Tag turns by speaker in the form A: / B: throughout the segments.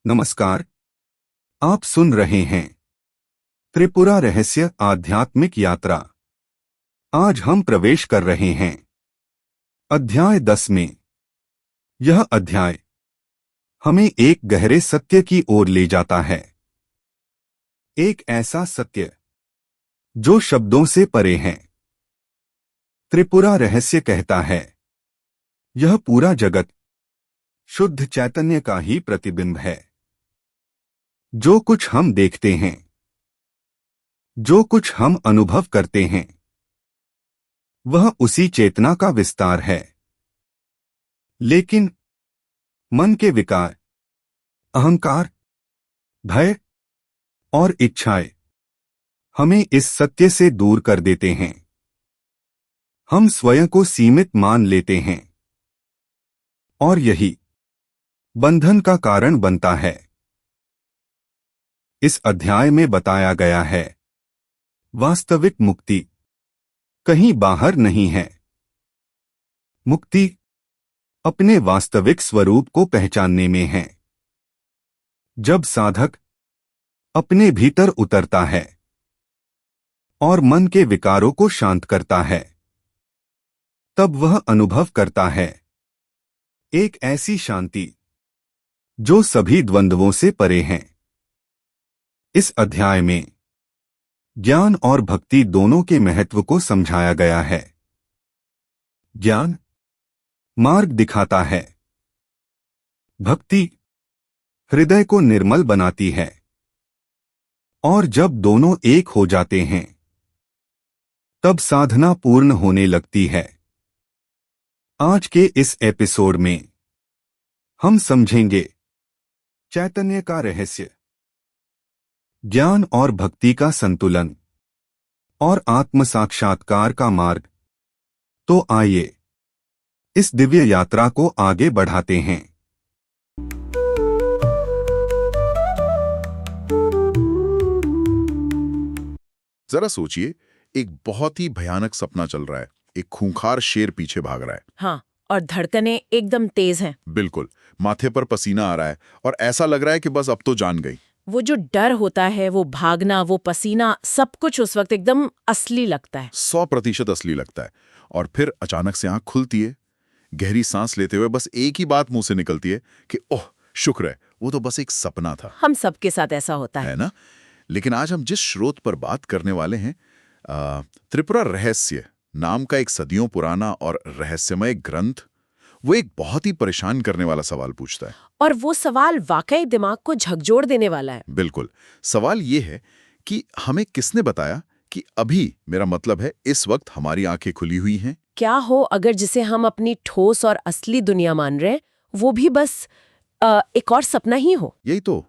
A: नमस्कार। आप सुन रहे हैं त्रिपुरा रहस्य आध्यात्मिक यात्रा। आज हम प्रवेश कर रहे हैं अध्याय 10 में। यह अध्याय हमें एक गहरे सत्य की ओर ले जाता है, एक ऐसा सत्य जो शब्दों से परे है। त्रिपुरा रहस्य कहता है, यह पूरा जगत शुद्ध चैतन्य का ही प्रतिबिंब है। जो कुछ हम देखते हैं, जो कुछ हम अनुभव करते हैं, वह उसी चेतना का विस्तार है। लेकिन मन के विकार, अहंकार, भय और इच्छाएं हमें इस सत्य से दूर कर देते हैं। हम स्वयं को सीमित मान लेते हैं और यही बंधन का कारण बनता है। इस अध्याय में बताया गया है, वास्तविक मुक्ति कहीं बाहर नहीं है। मुक्ति अपने वास्तविक स्वरूप को पहचानने में है। जब साधक अपने भीतर उतरता है और मन के विकारों को शांत करता है, तब वह अनुभव करता है एक ऐसी शांति जो सभी द्वंद्वों से परे है। इस अध्याय में ज्ञान और भक्ति दोनों के महत्व को समझाया गया है। ज्ञान मार्ग दिखाता है, भक्ति हृदय को निर्मल बनाती है। और जब दोनों एक हो जाते हैं, तब साधना पूर्ण होने लगती है। आज के इस एपिसोड में हम समझेंगे चैतन्य का रहस्य, ज्ञान और भक्ति का संतुलन और आत्म साक्षात्कार का मार्ग। तो आइए इस दिव्य यात्रा को आगे बढ़ाते हैं।
B: जरा सोचिए, एक बहुत ही भयानक सपना चल रहा है। एक खूंखार शेर पीछे भाग रहा है।
C: हाँ, और धड़कनें एकदम तेज हैं।
B: बिल्कुल, माथे पर पसीना आ रहा है और ऐसा लग रहा है कि बस अब तो जान गई।
C: वो जो डर होता है, वो भागना, वो पसीना, सब कुछ उस वक्त एकदम असली लगता है।
B: 100% असली लगता है। और फिर अचानक से आंख खुलती है। गहरी सांस लेते हुए बस एक ही बात मुंह से निकलती है कि ओह शुक्र है, वो तो बस एक सपना था।
C: हम सबके साथ ऐसा होता है
B: ना? लेकिन आज हम जिस स्रोत पर बात करने वाले हैं, त्रिपुरा रहस्य नाम का एक सदियों पुराना और रहस्यमय ग्रंथ, वो एक बहुत ही परेशान करने वाला सवाल पूछता है।
C: और वो सवाल वाकई दिमाग को झकझोर देने वाला है।
B: बिल्कुल। सवाल ये है कि हमें किसने बताया कि अभी, मेरा मतलब है इस वक्त, हमारी आंखें खुली हुई हैं।
C: क्या हो अगर जिसे हम अपनी ठोस और असली दुनिया मान रहे हैं, वो भी बस एक और सपना ही हो।
B: यही तो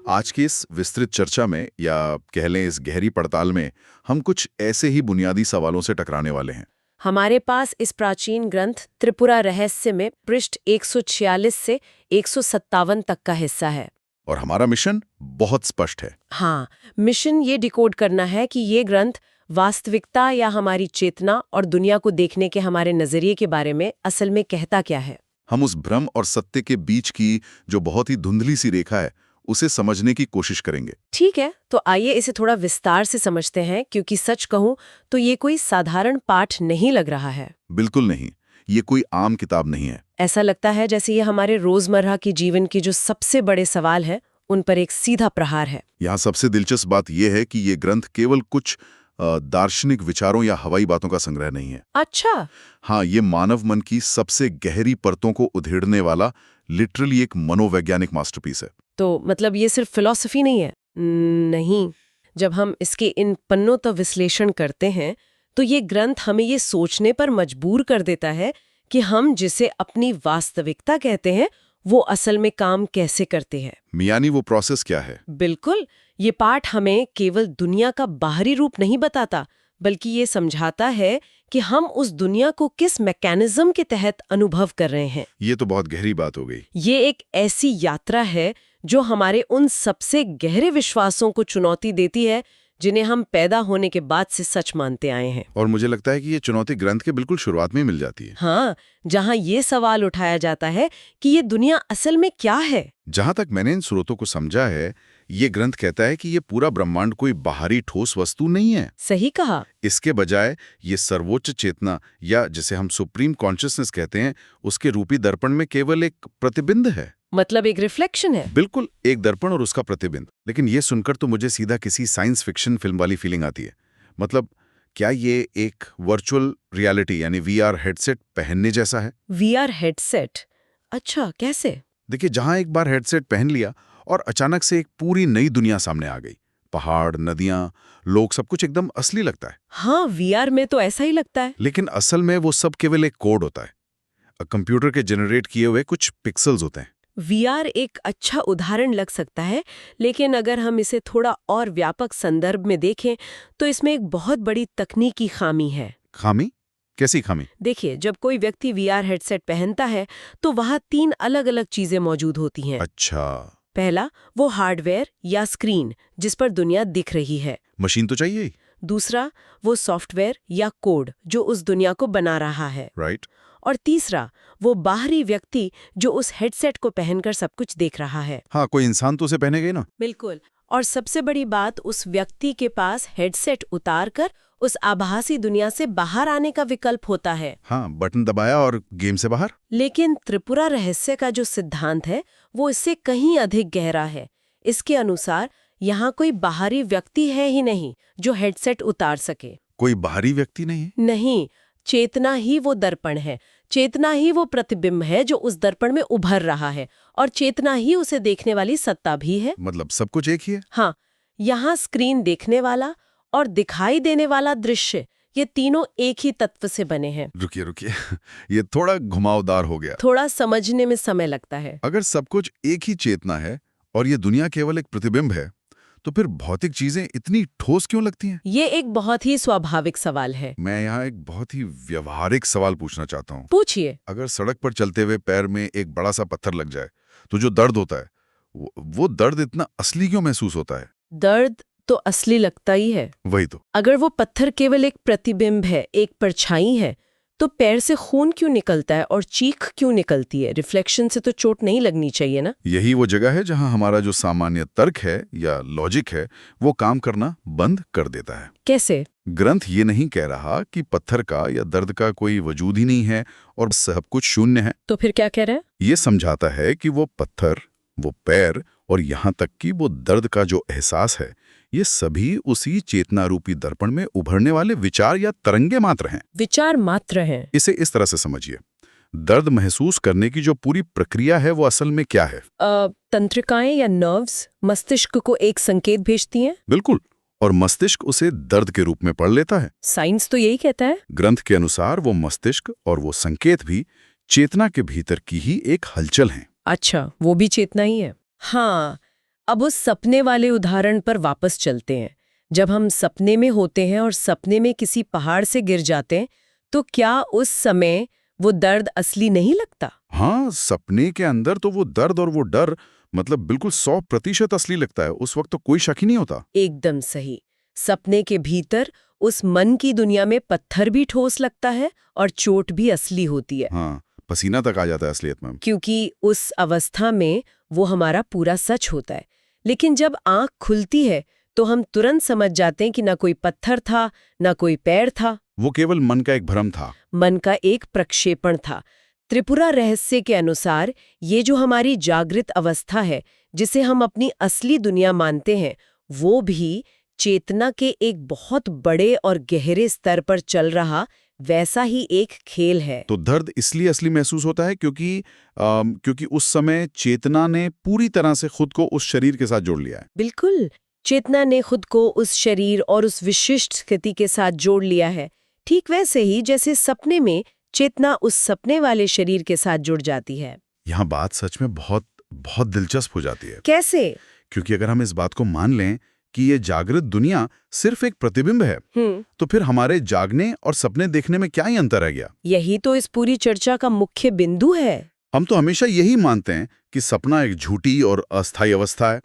B: आज की इस विस्तृत चर्चा में, या कह लें इस गहरी पड़ताल में, हम कुछ ऐसे ही बुनियादी सवालों से टकराने वाले हैं।
C: हमारे पास इस प्राचीन ग्रंथ त्रिपुरा रहस्य में पृष्ठ 146 से 157 तक का हिस्सा है।
B: और हमारा मिशन बहुत स्पष्ट है।
C: हाँ, मिशन ये डिकोड करना है कि ये ग्रंथ वास्तविकता या हमारी चेतना और दुनिया को देखने के हमारे नजरिए के बारे में असल में कहता क्या है।
B: हम उस भ्रम और सत्य के बीच की जो बहुत ही धुंधली सी रेखा है, उसे समझने की कोशिश करेंगे।
C: ठीक है, तो आइए इसे थोड़ा विस्तार से समझते हैं, क्योंकि सच कहूं तो ये कोई साधारण पाठ नहीं लग रहा है।
B: बिल्कुल नहीं, ये कोई आम किताब नहीं है।
C: ऐसा लगता है जैसे ये हमारे रोजमर्रा की जीवन के जो सबसे बड़े सवाल हैं, उन पर एक सीधा प्रहार है।
B: यहाँ सबसे दिलचस्प बात यह है कि ये ग्रंथ केवल कुछ दार्शनिक विचारों या हवाई बातों का संग्रह नहीं है।
C: अच्छा।
B: हाँ, ये मानव मन की सबसे गहरी परतों को उधेड़ने वाला लिटरली एक मनोवैज्ञानिक मास्टरपीस है।
C: तो मतलब ये सिर्फ फिलॉसफी नहीं है? नहीं, जब हम इसके इन पन्नों तक विश्लेषण करते हैं, तो ये ग्रंथ हमें ये सोचने पर मजबूर कर देता है कि हम जिसे अपनी वास्तविकता कहते हैं, वो असल में काम कैसे करते हैं।
B: यानी वो प्रोसेस क्या है?
C: बिल्कुल, ये पाठ हमें केवल दुनिया का बाहरी रूप नहीं बताता, बल्कि ये समझाता है कि हम उस दुनिया को किस मैकेनिज्म के तहत अनुभव कर रहे हैं।
B: ये तो बहुत गहरी बात हो गई।
C: ये एक ऐसी यात्रा है जो हमारे उन सबसे गहरे विश्वासों को चुनौती देती है जिन्हें हम पैदा होने के बाद से सच मानते आए हैं।
B: और मुझे लगता है कि ये चुनौती ग्रंथ के बिल्कुल शुरुआत में ही मिल जाती है।
C: हाँ, जहाँ ये सवाल उठाया जाता है कि ये दुनिया असल में क्या है।
B: जहां तक मैंने इन स्रोतों को समझा है, ये ग्रंथ कहता है कि ये पूरा ब्रह्मांड कोई बाहरी ठोस वस्तु नहीं है।
C: सही कहा।
B: इसके बजाय ये सर्वोच्च चेतना, या जिसे हम सुप्रीम कॉन्शियसनेस कहते हैं, उसके रूपी दर्पण में केवल एक प्रतिबिंब है।
C: मतलब एक रिफ्लेक्शन है।
B: बिल्कुल, एक दर्पण और उसका प्रतिबिंब। लेकिन ये सुनकर तो मुझे सीधा किसी साइंस फिक्शन फिल्म वाली फीलिंग आती है। मतलब क्या ये एक वर्चुअल रियलिटी यानी वीआर हेडसेट पहनने जैसा है?
C: VR headset? अच्छा, कैसे?
B: देखिए, जहां एक बार हेडसेट पहन लिया और अचानक से एक पूरी नई दुनिया सामने आ गई। पहाड़, नदियां, लोग, सब कुछ एकदम असली लगता है।
C: हाँ, वीआर में तो ऐसा ही लगता है।
B: लेकिन असल में वो सब केवल एक कोड होता है। कंप्यूटर के जनरेट किए हुए कुछ पिक्सल्स होते हैं।
C: वीआर एक अच्छा उदाहरण लग सकता है, लेकिन अगर हम इसे थोड़ा और व्यापक संदर्भ में देखें तो इसमें एक बहुत बड़ी तकनीकी खामी है।
B: खामी? कैसी खामी?
C: देखिए, जब कोई व्यक्ति वीआर हेडसेट पहनता है तो वहाँ 3 अलग-अलग चीजें मौजूद होती हैं।
B: अच्छा।
C: पहला, वो हार्डवेयर या स्क्रीन जिस पर दुनिया दिख रही है।
B: मशीन तो चाहिए ही।
C: दूसरा, वो सॉफ्टवेयर या कोड जो उस दुनिया को बना रहा है।
B: राइट।
C: और तीसरा, वो बाहरी व्यक्ति जो उस हेडसेट को पहनकर सब कुछ देख रहा है।
B: हाँ, कोई इंसान तो उसे पहनेगा ही ना।
C: बिल्कुल। और सबसे बड़ी बात, उस व्यक्ति के पास हेडसेट उतारकर उस आभासी दुनिया से बाहर आने का विकल्प होता है।
B: हाँ, बटन दबाया और गेम से बाहर।
C: लेकिन त्रिपुरा रहस्य का जो सिद्धांत है वो इससे कहीं अधिक गहरा है। इसके अनुसार यहाँ कोई बाहरी व्यक्ति है ही नहीं जो हेडसेट उतार सके।
B: कोई बाहरी व्यक्ति नहीं है?
C: नहीं, चेतना ही वो दर्पण है। चेतना ही वो प्रतिबिंब है जो उस दर्पण में उभर रहा है, और चेतना ही उसे देखने वाली सत्ता भी है।
B: मतलब सब कुछ एक ही है?
C: हाँ, यहाँ स्क्रीन देखने वाला और दिखाई देने वाला दृश्य, ये तीनों एक ही तत्व से बने हैं।
B: रुकिए ये थोड़ा घुमावदार हो गया।
C: थोड़ा समझने में समय लगता है।
B: अगर सब कुछ एक ही चेतना है और ये दुनिया केवल एक प्रतिबिंब है, तो फिर भौतिक चीजें इतनी ठोस क्यों लगती हैं?
C: ये एक बहुत ही स्वाभाविक सवाल है।
B: मैं यहाँ एक बहुत ही व्यवहारिक सवाल पूछना चाहता हूँ।
C: पूछिए।
B: अगर सड़क पर चलते हुए पैर में एक बड़ा सा पत्थर लग जाए तो जो दर्द होता है, वो दर्द इतना असली क्यों महसूस होता है?
C: दर्द तो असली लगता ही है।
B: वही तो।
C: अगर वो पत्थर केवल एक प्रतिबिंब है, एक परछाई है, तो पैर से खून क्यों निकलता है और चीख क्यों निकलती है? रिफ्लेक्शन से तो चोट नहीं लगनी चाहिए ना?
B: यही वो जगह है जहां हमारा जो सामान्य तर्क है या लॉजिक है वो काम करना बंद कर देता है।
C: कैसे?
B: ग्रंथ ये नहीं कह रहा कि पत्थर का या दर्द का कोई वजूद ही नहीं है और सब कुछ शून्य है।
C: तो फिर क्या कह रहा है?
B: ये समझाता है कि वो पत्थर, वो पैर और यहाँ तक कि वो दर्द का जो एहसास है, ये सभी उसी चेतना रूपी दर्पण में उभरने वाले विचार या तरंगे मात्र हैं।
C: विचार मात्र हैं।
B: इसे इस तरह से समझिए, दर्द महसूस करने की जो पूरी प्रक्रिया है वो असल में क्या है?
C: तंत्रिकाएं या नर्व्स मस्तिष्क को एक संकेत भेजती हैं।
B: बिल्कुल, और मस्तिष्क उसे दर्द के रूप में पढ़ लेता है।
C: साइंस तो यही कहता है।
B: ग्रंथ के अनुसार वो मस्तिष्क और वो संकेत भी चेतना के भीतर की ही एक हलचल हैं।
C: अच्छा, वो भी चेतना ही है। हाँ, अब उस सपने वाले उदाहरण पर वापस चलते हैं। जब हम सपने में होते हैं और सपने में किसी पहाड़ से गिर जाते हैं, तो क्या उस समय वो दर्द असली नहीं लगता?
B: हाँ, सपने के अंदर तो वो दर्द और वो डर मतलब बिल्कुल 100% असली लगता है। उस वक्त तो कोई शक ही नहीं होता।
C: एकदम सही। सपने के भीतर उस मन की दुनिया में पत्थर भी ठोस लगता है और चोट भी असली होती है।
B: हाँ, पसीना तक आ जाता है असलियत में।
C: क्योंकि उस अवस्था में वो हमारा पूरा सच होता है। लेकिन जब आंख खुलती है तो हम तुरंत समझ जाते हैं कि ना कोई पत्थर था, ना कोई पैर था।
B: वो केवल मन का एक भ्रम था।
C: मन का एक प्रक्षेपण था। त्रिपुरा रहस्य के अनुसार ये जो हमारी जागृत अवस्था है, जिसे हम अपनी असली दुनिया मानते हैं, वो भी चेतना के एक बहुत बड़े और गहरे स्तर पर चल रहा वैसा ही एक खेल है।
B: तो दर्द इसलिए असली महसूस होता है क्योंकि उस समय चेतना ने पूरी तरह से खुद को उस शरीर के साथ जोड़ लिया है।
C: बिल्कुल, चेतना ने खुद को उस शरीर और उस विशिष्ट स्थिति के साथ जोड़ लिया है। ठीक वैसे ही जैसे सपने में चेतना उस सपने वाले शरीर के साथ जुड़ जाती है।
B: यहाँ बात सच में बहुत बहुत दिलचस्प हो जाती है।
C: कैसे?
B: क्योंकि अगर हम इस बात को मान लें कि ये जागृत दुनिया सिर्फ एक प्रतिबिंब है, तो फिर हमारे जागने और सपने देखने में क्या ही अंतर रह गया?
C: यही तो इस पूरी चर्चा का मुख्य बिंदु है।
B: हम तो हमेशा यही मानते हैं कि सपना एक झूठी और अस्थायी अवस्था है,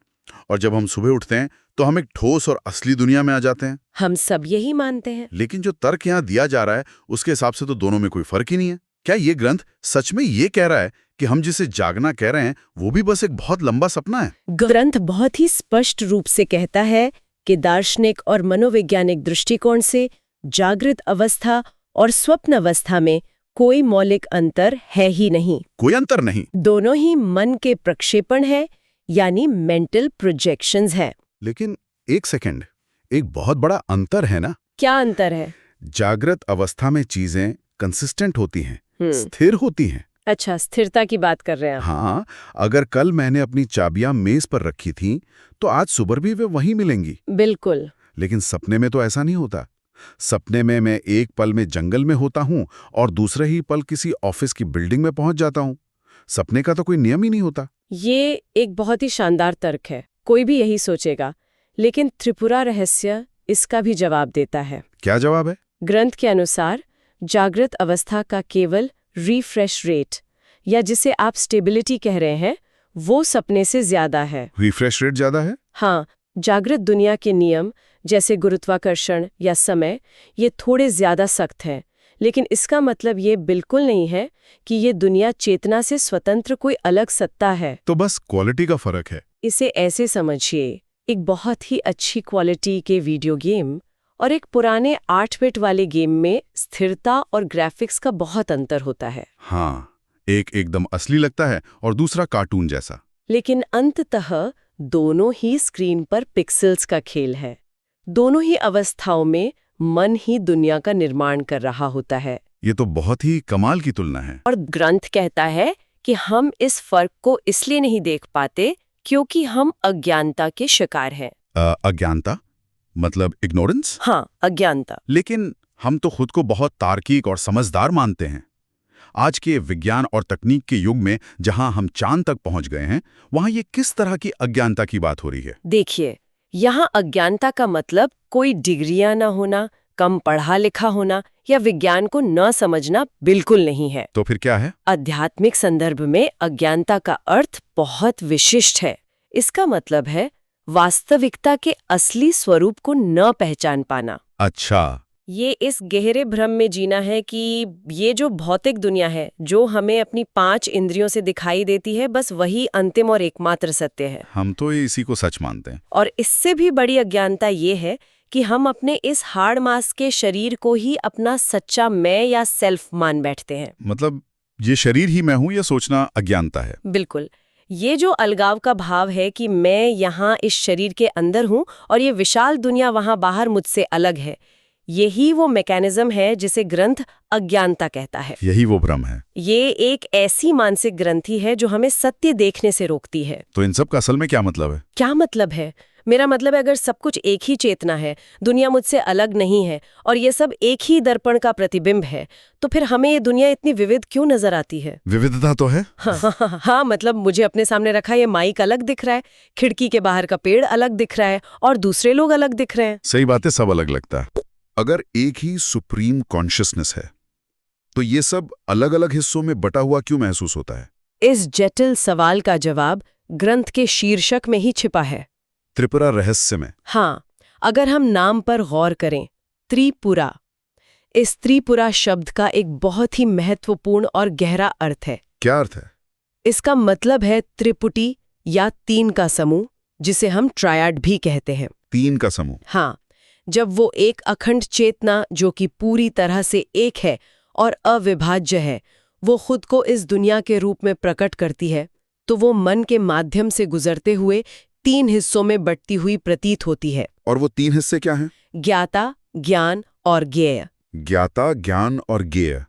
B: और जब हम सुबह उठते हैं तो हम एक ठोस और असली दुनिया में आ जाते हैं।
C: हम सब यही मानते हैं।
B: लेकिन जो तर्क यहाँ दिया जा रहा है उसके हिसाब से तो दोनों में कोई फर्क ही नहीं है। क्या ये ग्रंथ सच में ये कह रहा है कि हम जिसे जागना कह रहे हैं वो भी बस एक बहुत लंबा सपना है?
C: ग्रंथ बहुत ही स्पष्ट रूप से कहता है कि दार्शनिक और मनोवैज्ञानिक दृष्टिकोण से जागृत अवस्था और स्वप्न अवस्था में कोई मौलिक अंतर है ही नहीं।
B: कोई अंतर नहीं?
C: दोनों ही मन के प्रक्षेपण है, यानी मेंटल प्रोजेक्शंस है।
B: लेकिन एक सेकंड, एक बहुत बड़ा अंतर है ना?
C: क्या अंतर है?
B: जागृत अवस्था में चीजें कंसिस्टेंट होती हैं, स्थिर होती हैं।
C: अच्छा, स्थिरता की बात कर रहे हैं आप?
B: हाँ, अगर कल मैंने अपनी चाबियां मेज पर रखी थीं, तो आज सुबह भी वे वहीं मिलेंगी।
C: बिल्कुल।
B: लेकिन सपने में तो ऐसा नहीं होता। सपने में मैं एक पल में जंगल में होता हूँ और दूसरे ही पल किसी ऑफिस की बिल्डिंग में पहुंच जाता हूँ। सपने का तो कोई नियम ही नहीं होता।
C: ये एक बहुत ही शानदार तर्क है, कोई भी यही सोचेगा। लेकिन त्रिपुरा रहस्य इसका भी जवाब देता है।
B: क्या जवाब है?
C: ग्रंथ के अनुसार जागृत अवस्था का केवल रिफ्रेश रेट, या जिसे आप स्टेबिलिटी कह रहे हैं, वो सपने से ज्यादा है।
B: रिफ्रेश रेट ज्यादा है?
C: हाँ, जागृत दुनिया के नियम जैसे गुरुत्वाकर्षण या समय, ये थोड़े ज्यादा सख्त हैं। लेकिन इसका मतलब ये बिल्कुल नहीं है कि ये दुनिया चेतना से स्वतंत्र कोई अलग सत्ता है।
B: तो बस क्वालिटी का फर्क है।
C: इसे ऐसे समझिए, एक बहुत ही अच्छी क्वालिटी के वीडियो गेम और एक पुराने 8 बिट वाले गेम में स्थिरता और ग्राफिक्स का बहुत अंतर होता है।
B: हाँ, एक एकदम असली लगता है और दूसरा कार्टून जैसा।
C: लेकिन अंततः दोनों ही स्क्रीन पर पिक्सेल्स का खेल है। दोनों ही अवस्थाओं में मन ही दुनिया का निर्माण कर रहा होता है।
B: ये तो बहुत ही कमाल की तुलना है।
C: और ग्रंथ कहता है कि हम इस फर्क को इसलिए नहीं देख पाते क्योंकि हम अज्ञानता के शिकार हैं।
B: अज्ञानता मतलब इग्नोरेंस?
C: हाँ, अज्ञानता।
B: लेकिन हम तो खुद को बहुत तार्किक और समझदार मानते हैं। आज के विज्ञान और तकनीक के युग में जहां हम चांद तक पहुंच गए हैं, वहां ये किस तरह की अज्ञानता की बात हो रही है?
C: देखिए, यहाँ अज्ञानता का मतलब कोई डिग्रियां न होना, कम पढ़ा लिखा होना या विज्ञान को न समझना बिल्कुल नहीं है।
B: तो फिर क्या है?
C: आध्यात्मिक संदर्भ में अज्ञानता का अर्थ बहुत विशिष्ट है। इसका मतलब है वास्तविकता के असली स्वरूप को न पहचान पाना।
B: अच्छा,
C: ये इस गहरे भ्रम में जीना है कि ये जो भौतिक दुनिया है, जो हमें अपनी 5 इंद्रियों से दिखाई देती है, बस वही अंतिम और एकमात्र सत्य है।
B: हम तो इसी को सच मानते हैं।
C: और इससे भी बड़ी अज्ञानता ये है कि हम अपने इस हाड़ मांस के शरीर को ही अपना सच्चा मैं या सेल्फ मान बैठते हैं।
B: मतलब ये शरीर ही मैं हूं, यह सोचना अज्ञानता है।
C: बिल्कुल। ये जो अलगाव का भाव है कि मैं यहाँ इस शरीर के अंदर हूँ और ये विशाल दुनिया वहाँ बाहर मुझसे अलग है, यही वो मैकेनिज्म है जिसे ग्रंथ अज्ञानता कहता है।
B: यही वो भ्रम है।
C: ये एक ऐसी मानसिक ग्रंथि है जो हमें सत्य देखने से रोकती है।
B: तो इन सब का असल में क्या मतलब है?
C: क्या मतलब है? मेरा मतलब है, अगर सब कुछ एक ही चेतना है, दुनिया मुझसे अलग नहीं है और ये सब एक ही दर्पण का प्रतिबिंब है, तो फिर हमें ये दुनिया इतनी विविध क्यों नजर आती है?
B: विविधता तो है।
C: हाँ, मतलब मुझे अपने सामने रखा ये माइक अलग दिख रहा है, खिड़की के बाहर का पेड़ अलग दिख रहा है और दूसरे लोग अलग दिख रहे हैं।
B: सही बात है, सब अलग लगता है। अगर एक ही सुप्रीम कॉन्शियसनेस है, तो ये सब अलग अलग हिस्सों में बटा हुआ क्यों महसूस होता है?
C: इस जटिल सवाल का जवाब ग्रंथ के शीर्षक में ही छिपा है,
B: त्रिपुरा रहस्य में।
C: हाँ, अगर हम नाम पर गौर करें, त्रिपुरा, इस त्रिपुरा शब्द का एक बहुत ही महत्वपूर्ण और गहरा अर्थ है।
B: क्या अर्थ है?
C: इसका मतलब है त्रिपुटी या 3 का समूह, जिसे हम ट्रायड भी कहते हैं।
B: 3 का समूह?
C: हाँ, जब वो एक अखंड चेतना जो कि पूरी तरह से एक है और अविभाज्य है, वो खुद को इस दुनिया के रूप में प्रकट करती है, तो वो मन के माध्यम से गुजरते हुए 3 हिस्सों में बंटती हुई प्रतीत होती है।
B: और वो 3 हिस्से क्या हैं?
C: ज्ञाता, ज्ञान और ज्ञेय।
B: ज्ञाता, ज्ञान और ज्ञेय।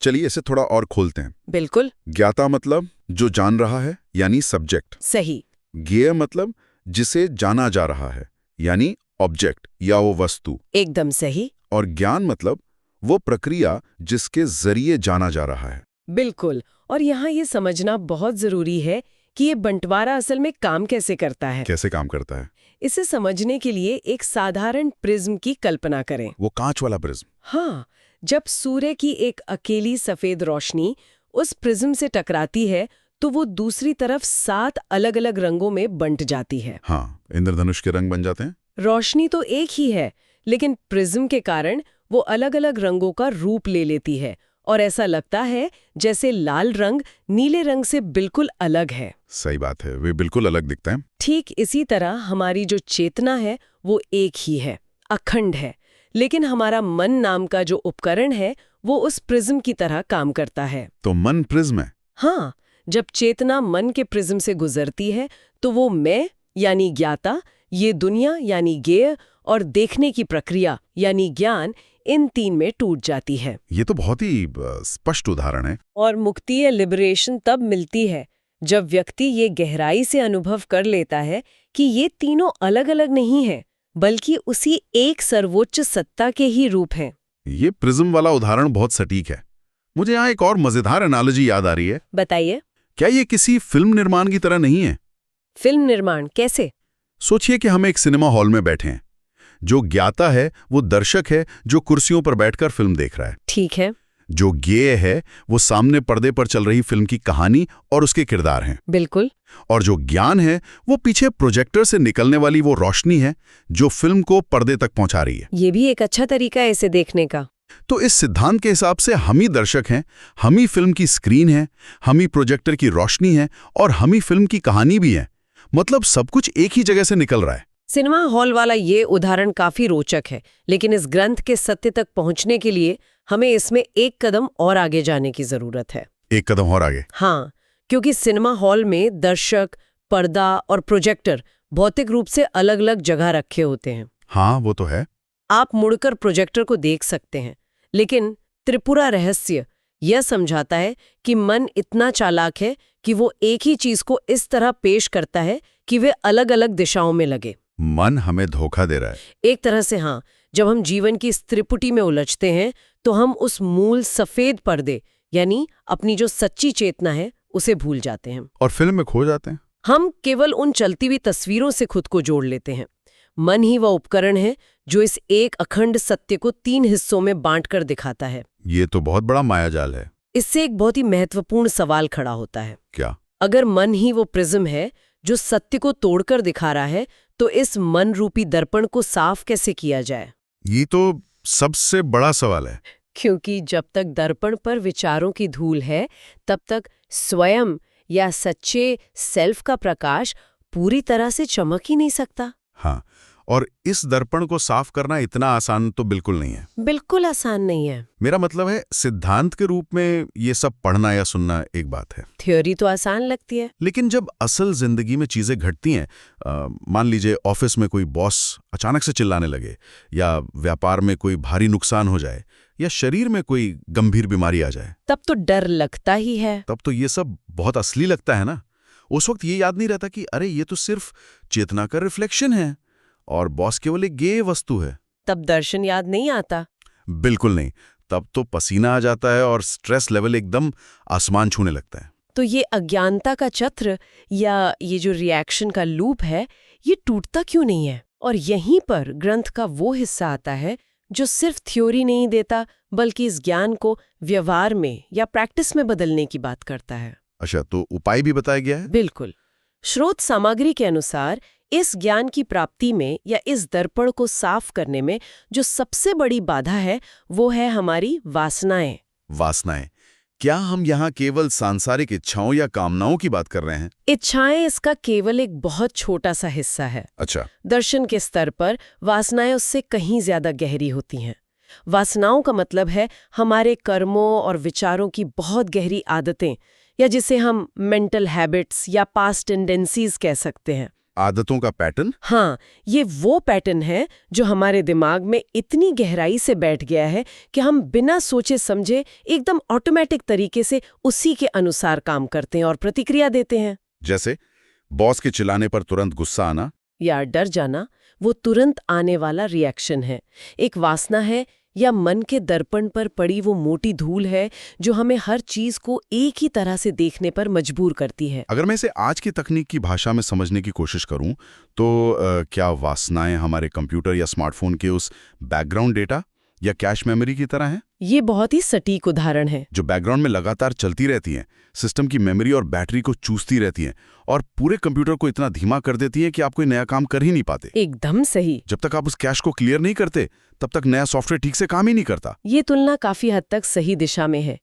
B: चलिए इसे थोड़ा और खोलते हैं।
C: बिल्कुल।
B: ज्ञाता मतलब जो जान रहा है, यानी सब्जेक्ट।
C: सही।
B: ज्ञेय मतलब जिसे जाना जा रहा है, यानी ऑब्जेक्ट या वो वस्तु।
C: एकदम सही।
B: और ज्ञान मतलब वो प्रक्रिया जिसके जरिए जाना जा रहा है।
C: बिल्कुल। और यहाँ ये समझना बहुत जरूरी है कि ये बंटवारा असल में काम कैसे करता है।
B: कैसे काम करता है?
C: इसे समझने के लिए एक साधारण प्रिज्म की कल्पना करें।
B: वो कांच वाला प्रिज्म?
C: हाँ, जब सूर्य की एक अकेली सफेद रोशनी उस प्रिज्म से टकराती है तो वो दूसरी तरफ 7 अलग-अलग रंगों में बंट जाती है।
B: हाँ, इंद्रधनुष के रंग बन जाते हैं।
C: रोशनी तो एक ही है, लेकिन प्रिज्म के कारण वो अलग-अलग रंगों का रूप ले लेती है और ऐसा लगता है जैसे लाल रंग नीले रंग से बिल्कुल अलग है।
B: सही बात है, वे बिल्कुल अलग दिखते हैं।
C: ठीक इसी तरह हमारी जो चेतना है वो एक ही है, अखंड है, लेकिन हमारा मन नाम का जो उपकरण है वो उस प्रिज्म की तरह काम करता है।
B: तो मन प्रिज्म है।
C: हाँ, जब चेतना मन के प्रिज्म से गुजरती है तो वो मैं यानी ज्ञाता, ये दुनिया यानी ज्ञेय और देखने की प्रक्रिया यानी ज्ञान, इन 3 में टूट जाती है।
B: ये तो बहुत ही स्पष्ट उदाहरण है।
C: और मुक्ति या लिबरेशन तब मिलती है जब व्यक्ति ये गहराई से अनुभव कर लेता है कि ये तीनों अलग-अलग नहीं हैं, बल्कि उसी एक सर्वोच्च सत्ता के ही रूप हैं।
B: ये प्रिज्म वाला उदाहरण बहुत सटीक है। मुझे यहाँ एक और मजेदार एनालॉजी याद आ रही है।
C: बताइए।
B: क्या ये किसी फिल्म निर्माण की तरह नहीं है?
C: फिल्म निर्माण कैसे?
B: सोचिए कि हम एक सिनेमा हॉल में बैठे हैं। जो ज्ञाता है वो दर्शक है जो कुर्सियों पर बैठकर फिल्म देख रहा है।
C: ठीक है।
B: जो ज्ञेय है वो सामने पर्दे पर चल रही फिल्म की कहानी और उसके किरदार हैं।
C: बिल्कुल।
B: और जो ज्ञान है वो पीछे प्रोजेक्टर से निकलने वाली वो रोशनी है जो फिल्म को पर्दे तक पहुंचा रही है।
C: ये भी एक अच्छा तरीका है इसे देखने का।
B: तो इस सिद्धांत के हिसाब से हम ही दर्शक हैं, हम ही फिल्म की स्क्रीन है, हम ही प्रोजेक्टर की रोशनी है और हम ही फिल्म की कहानी भी है। मतलब सब कुछ एक ही जगह से निकल रहा है।
C: सिनेमा हॉल वाला ये उदाहरण काफी रोचक है, लेकिन इस ग्रंथ के सत्य तक पहुंचने के लिए हमें इसमें एक कदम और आगे जाने की जरूरत है।
B: एक कदम और आगे?
C: हाँ, क्योंकि सिनेमा हॉल में दर्शक, पर्दा और प्रोजेक्टर भौतिक रूप से अलग-अलग जगह रखे होते हैं।
B: हाँ, वो तो है।
C: आप मुड़कर प्रोजेक्टर को देख सकते हैं, लेकिन त्रिपुरा रहस्य यह समझाता है कि मन इतना चालाक है कि वो एक ही चीज को इस तरह पेश करता है कि वे अलग-अलग दिशाओं में लगे।
B: मन हमें धोखा दे रहा है।
C: एक तरह से हाँ, जब हम जीवन की इस त्रिपुटी में उलझते हैं तो हम उस मूल सफेद पर्दे यानी अपनी जो सच्ची चेतना है उसे भूल जाते हैं
B: और फिल्म में खो जाते हैं।
C: हम केवल उन चलती हुई तस्वीरों से खुद को जोड़ लेते हैं। मन ही वह उपकरण है जो इस एक अखंड सत्य को 3 हिस्सों में बांटकर दिखाता है।
B: ये तो बहुत बड़ा मायाजाल है।
C: इससे एक बहुत ही महत्वपूर्ण सवाल खड़ा होता है।
B: क्या?
C: अगर मन ही वो प्रिज्म है जो सत्य को तोड़कर दिखा रहा है, तो इस मन रूपी दर्पण को साफ कैसे किया जाए?
B: ये तो सबसे बड़ा सवाल है।
C: क्योंकि जब तक दर्पण पर विचारों की धूल है, तब तक स्वयं या सच्चे सेल्फ का प्रकाश पूरी तरह से चमक ही नहीं सकता।
B: हाँ, और इस दर्पण को साफ करना इतना आसान तो बिल्कुल नहीं है।
C: बिल्कुल आसान नहीं है।
B: मेरा मतलब है सिद्धांत के रूप में ये सब पढ़ना या सुनना एक बात है।
C: थ्योरी तो आसान लगती है,
B: लेकिन जब असल जिंदगी में चीजें घटती हैं, मान लीजिए ऑफिस में कोई बॉस अचानक से चिल्लाने लगे, या व्यापार में कोई भारी नुकसान हो जाए, या शरीर में कोई गंभीर बीमारी आ जाए,
C: तब तो डर लगता ही है।
B: तब तो ये सब बहुत असली लगता है ना। उस वक्त ये याद नहीं रहता कि अरे ये तो सिर्फ चेतना का रिफ्लेक्शन है और बॉस केवल एक गेय वस्तु है।
C: तब दर्शन याद नहीं आता।
B: बिल्कुल नहीं। तब तो पसीना आ जाता है और स्ट्रेस लेवल एकदम आसमान छूने लगता है।
C: तो ये अज्ञानता का चक्र या ये जो रिएक्शन का लूप है, ये टूटता क्यों नहीं है? और यहीं पर ग्रंथ का वो हिस्सा आता है जो सिर्फ थ्योरी नहीं देता, बल्कि इस ज्ञान को व्यवहार में या प्रैक्टिस में बदलने की बात करता है।
B: अच्छा, तो उपाय भी बताया गया है?
C: बिल्कुल। स्रोत सामग्री के अनुसार इस ज्ञान की प्राप्ति में या इस दर्पण को साफ करने में जो सबसे बड़ी बाधा है, वो है हमारी वासनाएं।
B: वासनाएं? क्या हम यहाँ केवल सांसारिक इच्छाओं या कामनाओं की बात कर रहे हैं?
C: इच्छाएं इसका केवल एक बहुत छोटा सा हिस्सा है।
B: अच्छा।
C: दर्शन के स्तर पर वासनाएं उससे कहीं ज्यादा गहरी होती हैं। वासनाओं का मतलब है हमारे कर्मों और विचारों की बहुत गहरी आदतें, या जिसे हम मेंटल हैबिट्स या पास्ट टेंडेंसीज कह सकते हैं।
B: आदतों का पैटर्न?
C: हाँ, ये वो पैटर्न है जो हमारे दिमाग में इतनी गहराई से बैठ गया है कि हम बिना सोचे समझे एकदम ऑटोमेटिक तरीके से उसी के अनुसार काम करते हैं और प्रतिक्रिया देते हैं।
B: जैसे बॉस के चिल्लाने पर तुरंत गुस्सा आना
C: या डर जाना, वो तुरंत आने वाला रिएक्शन है। एक वासना है या मन के दर्पण पर पड़ी वो मोटी धूल है जो हमें हर चीज को एक ही तरह से देखने पर मजबूर करती है।
B: अगर मैं इसे आज की तकनीक की भाषा में समझने की कोशिश करूं तो क्या वासनाएं हमारे कंप्यूटर या स्मार्टफोन के उस बैकग्राउंड डेटा या कैश मेमोरी की तरह हैं,
C: ये बहुत ही सटीक उदाहरण है।
B: जो बैकग्राउंड में लगातार चलती रहती हैं, सिस्टम की मेमोरी और बैटरी को चूसती रहती हैं और पूरे कंप्यूटर को इतना धीमा कर देती हैं कि आप कोई नया काम कर ही नहीं पाते।
C: एकदम सही।
B: जब तक आप उस कैश को क्लियर नहीं करते तब तक नया सॉफ्टवेयर ठीक से काम ही नहीं करता।
C: ये तुलना काफी हद तक सही दिशा में है,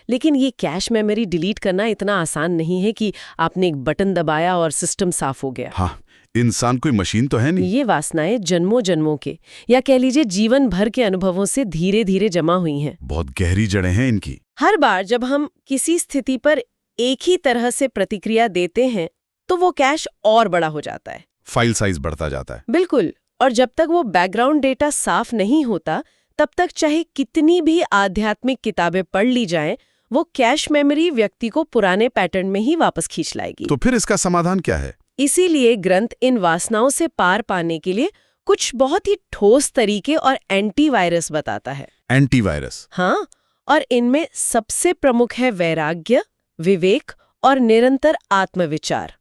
C: लेकिन ये कैश मेमोरी डिलीट करना इतना आसान नहीं है कि आपने एक बटन दबाया और सिस्टम साफ हो गया।
B: हाँ, इंसान कोई मशीन तो है नहीं।
C: ये वासनाएं जन्मों जन्मों के या कह लीजिए जीवन भर के अनुभवों से धीरे धीरे जमा हुई हैं।
B: बहुत गहरी जड़ें हैं इनकी।
C: हर बार जब हम किसी स्थिति पर एक ही तरह से प्रतिक्रिया देते हैं तो वो कैश और बड़ा हो जाता है,
B: फाइल साइज बढ़ता जाता है।
C: बिल्कुल। और जब तक वो बैकग्राउंड डेटा साफ नहीं होता तब तक चाहे कितनी भी आध्यात्मिक किताबें पढ़ ली जाएं, वो कैश मेमोरी व्यक्ति को पुराने पैटर्न में ही वापस खींच लाएगी।
B: तो फिर इसका समाधान क्या है?
C: इसीलिए ग्रंथ इन वासनाओं से पार पाने के लिए कुछ बहुत ही ठोस तरीके और एंटीवायरस बताता है।
B: एंटीवायरस?
C: हाँ, और इनमें सबसे प्रमुख है वैराग्य, विवेक और निरंतर आत्मविचार।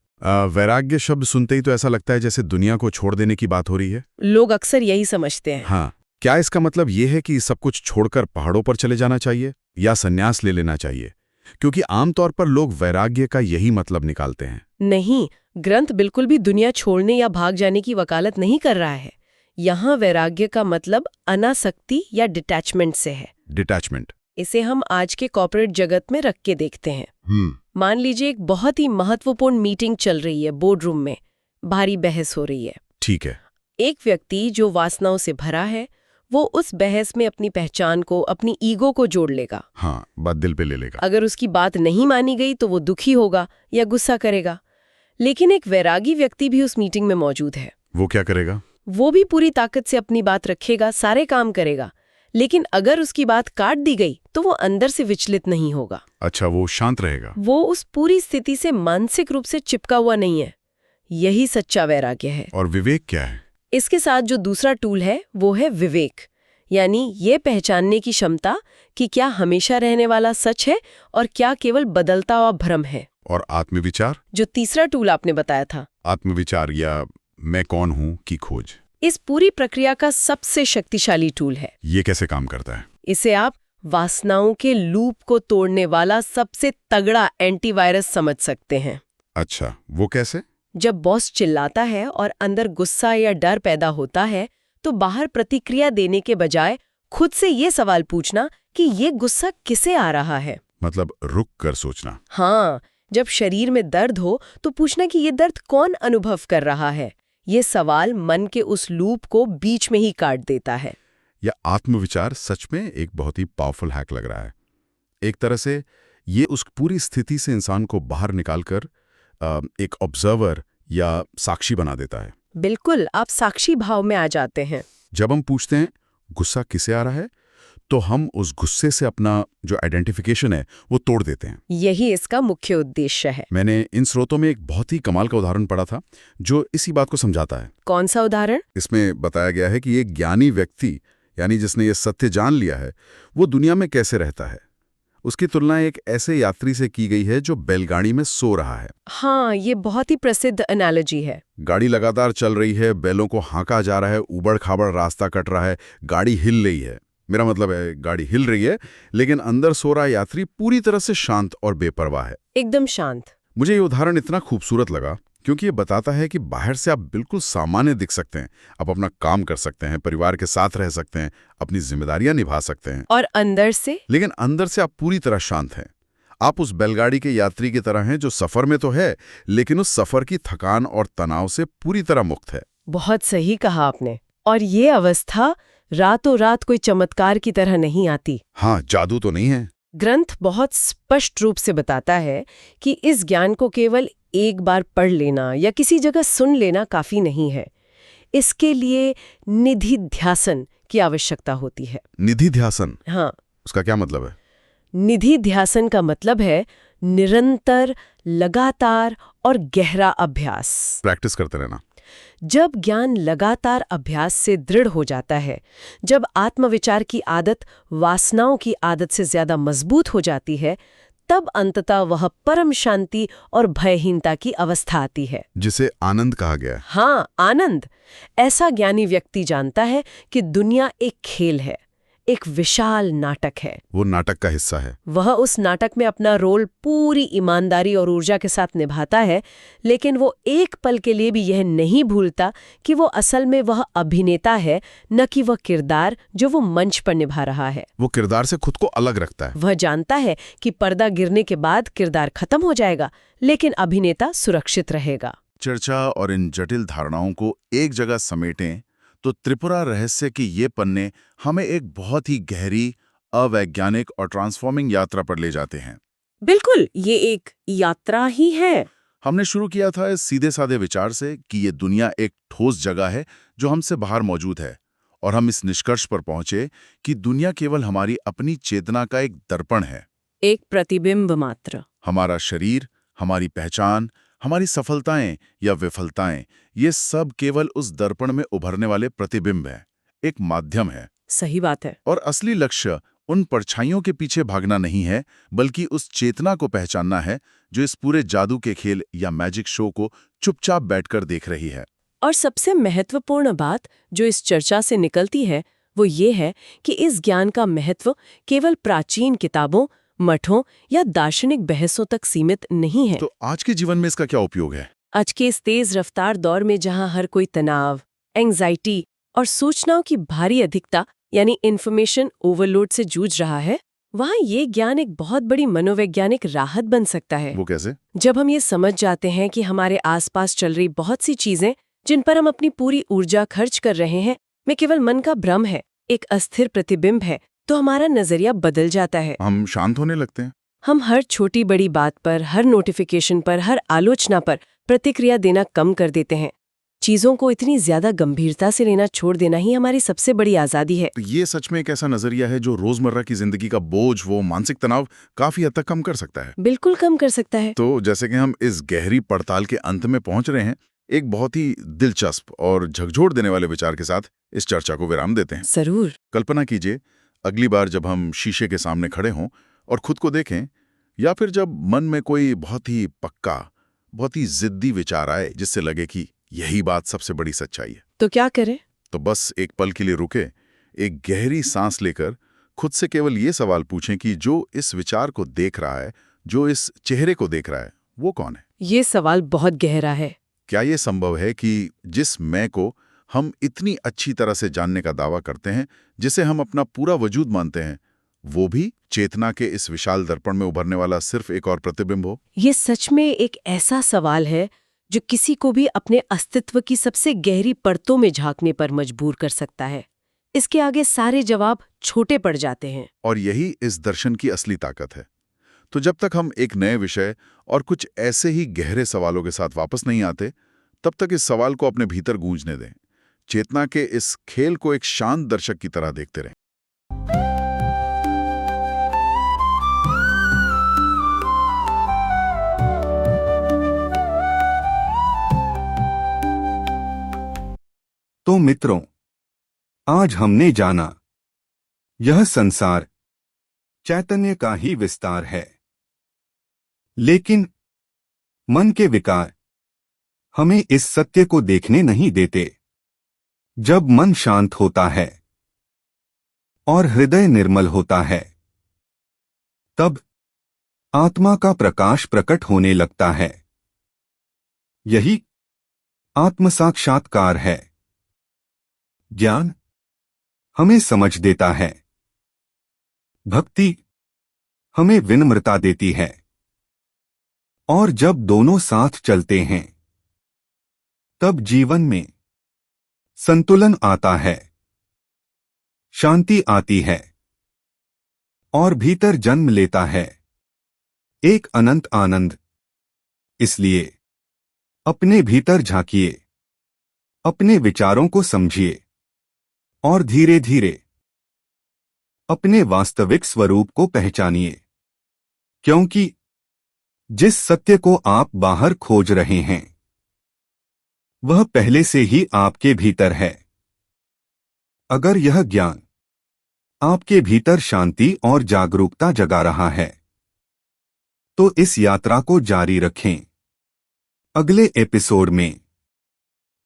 B: वैराग्य शब्द सुनते ही तो ऐसा लगता है जैसे दुनिया को छोड़ देने की बात हो रही है।
C: लोग अक्सर यही समझते हैं।
B: हाँ, क्या इसका मतलब ये है कि सब कुछ छोड़कर पहाड़ों पर चले जाना चाहिए या संन्यास ले लेना चाहिए? क्योंकि आमतौर पर लोग वैराग्य का यही मतलब निकालते हैं।
C: नहीं, ग्रंथ बिल्कुल भी दुनिया छोड़ने या भाग जाने की वकालत नहीं कर रहा है। यहाँ वैराग्य का मतलब अनासक्ति या डिटैचमेंट से है।
B: डिटैचमेंट?
C: इसे हम आज के कॉर्पोरेट जगत में रख के देखते हैं। मान लीजिए एक बहुत ही महत्वपूर्ण मीटिंग चल रही है, बोर्ड रूम में भारी बहस हो रही है।
B: ठीक है।
C: एक व्यक्ति जो वासनाओं से भरा है वो उस बहस में अपनी पहचान को, अपनी ईगो को जोड़ लेगा।
B: हाँ, बात दिल पे ले लेगा।
C: अगर उसकी बात नहीं मानी गई तो वो दुखी होगा या गुस्सा करेगा। लेकिन एक वैरागी व्यक्ति भी उस मीटिंग में मौजूद है।
B: वो क्या करेगा?
C: वो भी पूरी ताकत से अपनी बात रखेगा, सारे काम करेगा। लेकिन अगर उसकी बात काट दी गई तो वो अंदर से विचलित नहीं होगा।
B: अच्छा, वो शांत रहेगा।
C: वो उस पूरी स्थिति से मानसिक रूप से चिपका हुआ नहीं है। यही सच्चा वैराग्य है।
B: और विवेक क्या है?
C: इसके साथ जो दूसरा टूल है वो है विवेक, यानी ये पहचानने की क्षमता कि क्या हमेशा रहने वाला सच है और क्या केवल बदलता हुआ भ्रम है।
B: और आत्मविचार?
C: जो तीसरा टूल आपने बताया था,
B: आत्मविचार या मैं कौन हूं की खोज,
C: इस पूरी प्रक्रिया का सबसे शक्तिशाली टूल है।
B: ये कैसे काम करता है?
C: इसे आप वासनाओं के लूप को तोड़ने वाला सबसे तगड़ा एंटीवायरस समझ सकते हैं।
B: अच्छा, वो कैसे?
C: जब बॉस चिल्लाता है और अंदर गुस्सा या डर पैदा होता है तो बाहर प्रतिक्रिया देने के बजाय खुद से ये सवाल पूछना कि ये गुस्सा किसे आ रहा है।
B: मतलब रुक कर सोचना।
C: हाँ, जब शरीर में दर्द हो तो पूछना कि ये दर्द कौन अनुभव कर रहा है। ये सवाल मन के उस लूप को बीच में ही काट देता है।
B: या आत्मविचार सच में एक बहुत ही पावरफुल हैक लग रहा है। एक तरह से ये उस पूरी स्थिति से इंसान को बाहर निकालकर एक ऑब्जर्वर या साक्षी बना देता है।
C: बिल्कुल, आप साक्षी भाव में आ जाते हैं।
B: जब हम पूछते हैं गुस्सा किसे आ रहा है तो हम उस गुस्से से अपना जो आइडेंटिफिकेशन है वो तोड़ देते हैं।
C: यही इसका मुख्य उद्देश्य है।
B: मैंने इन स्रोतों में एक बहुत ही कमाल का उदाहरण पढ़ा था जो इसी बात को समझाता है।
C: कौन सा उदाहरण?
B: इसमें बताया गया है कि एक ज्ञानी व्यक्ति, यानी जिसने ये सत्य जान लिया है, वो दुनिया में कैसे रहता है। उसकी तुलना एक ऐसे यात्री से की गई है जो बैलगाड़ी में सो रहा है।
C: हाँ, ये बहुत ही प्रसिद्ध एनालॉजी है।
B: गाड़ी लगातार चल रही है, बैलों को हाँका जा रहा है, ऊबड़ खाबड़ रास्ता कट रहा है, गाड़ी हिल रही है। मेरा मतलब है गाड़ी हिल रही है, लेकिन अंदर सो रहा यात्री पूरी तरह से शांत और बेपरवाह है।
C: एकदम शांत।
B: मुझे ये उदाहरण इतना खूबसूरत लगा क्योंकि ये बताता है कि बाहर से आप बिल्कुल सामान्य दिख सकते हैं, आप अपना काम कर सकते हैं, परिवार के साथ रह सकते हैं, अपनी जिम्मेदारियां निभा सकते हैं।
C: और अंदर से?
B: लेकिन अंदर से आप पूरी तरह शांत हैं। आप उस बैलगाड़ी के यात्री की तरह हैं जो सफर में तो है, लेकिन उस सफर की थकान और तनाव से पूरी तरह मुक्त है।
C: बहुत सही कहा आपने। और ये अवस्था रातों रात कोई चमत्कार की तरह नहीं आती।
B: हाँ, जादू तो नहीं है।
C: ग्रंथ बहुत स्पष्ट रूप से बताता है कि इस ज्ञान को केवल एक बार पढ़ लेना या किसी जगह सुन लेना काफी नहीं है। इसके लिए निधिध्यासन की आवश्यकता होती है।
B: निधिध्यासन?
C: हाँ।
B: उसका क्या मतलब है?
C: निधिध्यासन का मतलब है निरंतर, लगातार और गहरा अभ्यास।
B: प्रैक्टिस करते रहना।
C: जब ज्ञान लगातार अभ्यास से दृढ़ हो जाता है, जब आत्मविचार की आदत वासनाओं की आदत से ज्यादा मजबूत हो जाती है, तब अंततः वह परम शांति और भयहीनता की अवस्था आती है,
B: जिसे आनंद कहा गया है।
C: हाँ, आनंद। ऐसा ज्ञानी व्यक्ति जानता है कि दुनिया एक खेल है, एक विशाल नाटक है।
B: वो नाटक का हिस्सा है।
C: वह उस नाटक में अपना रोल पूरी ईमानदारी और ऊर्जा के साथ निभाता है, लेकिन वो एक पल के लिए भी यह नहीं भूलता कि वो असल में वह अभिनेता है, न कि वह किरदार जो वो मंच पर निभा रहा है।
B: वो किरदार से खुद को अलग रखता है।
C: वह जानता है कि पर्दा गिरने के बाद किरदार खत्म हो जाएगा, लेकिन अभिनेता सुरक्षित रहेगा।
B: चर्चा और इन जटिल धारणाओं को एक जगह समेटें तो त्रिपुरा रहस्य के ये पन्ने हमें एक बहुत ही गहरी, अवैज्ञानिक और ट्रांसफॉर्मिंग यात्रा पर ले जाते हैं।
C: बिल्कुल, ये एक यात्रा ही है।
B: हमने शुरू किया था इस सीधे साधे विचार से कि ये दुनिया एक ठोस जगह है जो हमसे बाहर मौजूद है, और हम इस निष्कर्ष पर पहुंचे कि दुनिया केवल हमारी अपनी चेतना का एक दर्पण है,
C: एक प्रतिबिंब मात्र।
B: हमारा शरीर, हमारी पहचान, हमारी सफलताएं या विफलताएं, ये सब केवल उस दर्पण में उभरने वाले प्रतिबिंब हैं, एक माध्यम है।
C: सही बात है।
B: और असली लक्ष्य उन परछाइयों के पीछे भागना नहीं है, बल्कि उस चेतना को पहचानना है जो इस पूरे जादू के खेल या मैजिक शो को चुपचाप बैठकर देख रही है।
C: और सबसे महत्वपूर्ण बात जो इस चर्चा से निकलती है वो ये है कि इस ज्ञान का महत्व केवल प्राचीन किताबों, मठों या दार्शनिक बहसों तक सीमित नहीं है।
B: तो आज के जीवन में इसका क्या उपयोग है?
C: आज के इस तेज रफ्तार दौर में जहां हर कोई तनाव, एंग्जाइटी और सूचनाओं की भारी अधिकता यानी इन्फॉर्मेशन ओवरलोड से जूझ रहा है, वहां ये ज्ञान एक बहुत बड़ी मनोवैज्ञानिक राहत बन सकता है।
B: वो कैसे?
C: जब हम ये समझ जाते हैं कि हमारे आसपास चल रही बहुत सी चीजें जिन पर हम अपनी पूरी ऊर्जा खर्च कर रहे हैं, में केवल मन का भ्रम है, एक अस्थिर प्रतिबिंब है, तो हमारा नजरिया बदल जाता है।
B: हम शांत होने लगते हैं।
C: हम हर छोटी बड़ी बात पर, हर नोटिफिकेशन पर, हर आलोचना पर प्रतिक्रिया देना कम कर देते हैं। चीजों को इतनी ज्यादा गंभीरता से लेना छोड़ देना ही हमारी सबसे बड़ी आजादी है।
B: तो ये सच में एक ऐसा नजरिया है जो रोजमर्रा की जिंदगी का बोझ, वो मानसिक तनाव काफी हद तक कम कर सकता है।
C: बिल्कुल कम कर सकता है।
B: तो जैसे कि हम इस गहरी पड़ताल के अंत में पहुंच रहे हैं, एक बहुत ही दिलचस्प और झकझोर देने वाले विचार के साथ इस चर्चा को विराम देते हैं।
C: जरूर।
B: कल्पना कीजिए, अगली बार जब हम शीशे के सामने खड़े हों और खुद को देखें, या फिर जब मन में कोई बहुत ही पक्का, बहुत ही जिद्दी विचार आए जिससे लगे कि यही बात सबसे बड़ी सच्चाई है,
C: तो क्या करें?
B: तो बस एक पल के लिए रुके, एक गहरी सांस लेकर खुद से केवल ये सवाल पूछें कि जो इस विचार को देख रहा है, जो इस चेहरे को देख रहा है, वो कौन है?
C: ये सवाल बहुत गहरा है।
B: क्या ये संभव है कि जिस मैं को हम इतनी अच्छी तरह से जानने का दावा करते हैं, जिसे हम अपना पूरा वजूद मानते हैं, वो भी चेतना के इस विशाल दर्पण में उभरने वाला सिर्फ एक और प्रतिबिंब हो?
C: ये सच में एक ऐसा सवाल है जो किसी को भी अपने अस्तित्व की सबसे गहरी परतों में झांकने पर मजबूर कर सकता है। इसके आगे सारे जवाब छोटे पड़ जाते हैं।
B: और यही इस दर्शन की असली ताकत है। तो जब तक हम एक नए विषय और कुछ ऐसे ही गहरे सवालों के साथ वापस नहीं आते, तब तक इस सवाल को अपने भीतर गूंजने दें। चेतना के इस खेल को एक शांत दर्शक की तरह देखते रहें।
A: तो मित्रों, आज हमने जाना, यह संसार चैतन्य का ही विस्तार है, लेकिन मन के विकार हमें इस सत्य को देखने नहीं देते। जब मन शांत होता है और हृदय निर्मल होता है, तब आत्मा का प्रकाश प्रकट होने लगता है। यही आत्मसाक्षात्कार है। ज्ञान हमें समझ देता है, भक्ति हमें विनम्रता देती है, और जब दोनों साथ चलते हैं, तब जीवन में संतुलन आता है, शांति आती है, और भीतर जन्म लेता है एक अनंत आनंद। इसलिए अपने भीतर झांकिए, अपने विचारों को समझिए, और धीरे धीरे अपने वास्तविक स्वरूप को पहचानिए, क्योंकि जिस सत्य को आप बाहर खोज रहे हैं, वह पहले से ही आपके भीतर है। अगर यह ज्ञान आपके भीतर शांति और जागरूकता जगा रहा है, तो इस यात्रा को जारी रखें। अगले एपिसोड में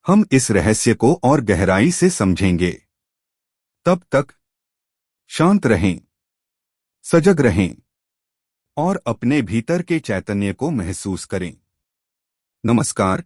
A: हम इस रहस्य को और गहराई से समझेंगे। तब तक शांत रहें, सजग रहें और अपने भीतर के चैतन्य को महसूस करें। नमस्कार।